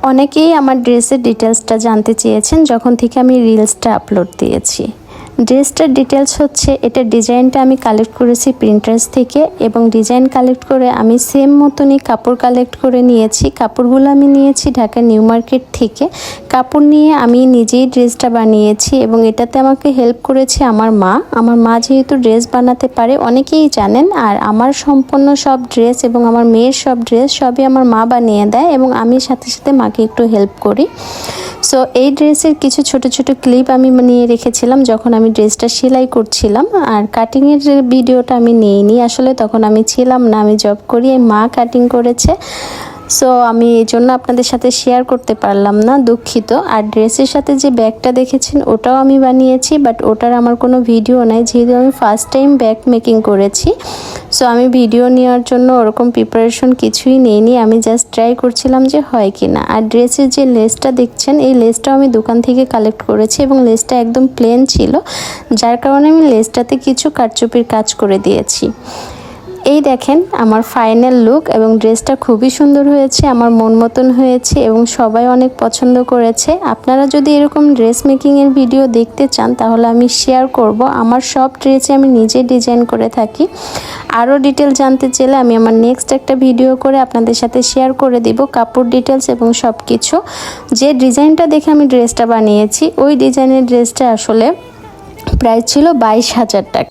অনেকেই আমার ড্রেসের ডিটেলসটা জানতে চেয়েছেন যখন থেকে আমি রিলসটা আপলোড দিয়েছি। ড্রেসটার ডিটেলস হচ্ছে, এটা ডিজাইনটা আমি কালেক্ট করেছি প্রিন্টার্স থেকে, এবং ডিজাইন কালেক্ট করে আমি সেম মতনই কাপড় কালেক্ট করে নিয়েছি। কাপড়গুলো আমি নিয়েছি ঢাকা নিউ মার্কেট থেকে। কাপড় নিয়ে আমি নিজেই ড্রেসটা বানিয়েছি এবং এটাতে আমাকে হেল্প করেছে আমার মা। আমার মা যেহেতু ড্রেস বানাতে পারে অনেকেই জানেন, আর আমার সম্পূর্ণ সব ড্রেস এবং আমার মেয়ের সব ড্রেস সবই আমার মা বানিয়ে দেয় এবং আমি সাথে সাথে মাকে একটু হেল্প করি। সো এই ড্রেসের কিছু ছোট ছোট ক্লিপ আমি নিয়ে রেখেছিলাম যখন আমি ড্রেসটা সেলাই করছিলাম, আর কাটিংয়ের ভিডিওটা আমি নিইনি, আসলে তখন আমি ছিলাম না, আমি জব করি। মা কাটিং করেছে, সো আমি এই জন্য আপনাদের সাথে শেয়ার করতে পারলাম না, দুঃখিত। আর ড্রেসের সাথে যে ব্যাগটা দেখেছেন ওটাও আমি বানিয়েছি, বাট ওটার আমার কোনো ভিডিও নাই, যেহেতু আমি ফার্স্ট টাইম ব্যাগ মেকিং করেছি। সো আমি ভিডিও নেওয়ার জন্য ওরকম প্রিপারেশন কিছুই নেইনি, আমি জাস্ট ট্রাই করছিলাম যে হয় কি না। আর ড্রেসের যে লেসটা দেখছেন, এই লেসটাও আমি দোকান থেকে কালেক্ট করেছি এবং লেসটা একদম প্লেন ছিল, যার কারণে আমি লেসটাতে কিছু কারচুপির কাজ করে দিয়েছি। এই দেখেন আমার ফাইনাল লুক, এবং ড্রেসটা খুবই সুন্দর হয়েছে, আমার মন মতন হয়েছে এবং সবাই অনেক পছন্দ করেছে। আপনারা যদি এরকম ড্রেস মেকিংয়ের ভিডিও দেখতে চান তাহলে আমি শেয়ার করব। আমার সব ড্রেসে আমি নিজে ডিজাইন করে থাকি। আরও ডিটেল জানতে চাইলে আমি আমার নেক্সট একটা ভিডিও করে আপনাদের সাথে শেয়ার করে দিব কাপড় ডিটেলস এবং সব কিছু। যে ডিজাইনটা দেখে আমি ড্রেসটা বানিয়েছি ওই ডিজাইনের ড্রেসটা আসলে প্রাইস ছিল 22,000 টাকা।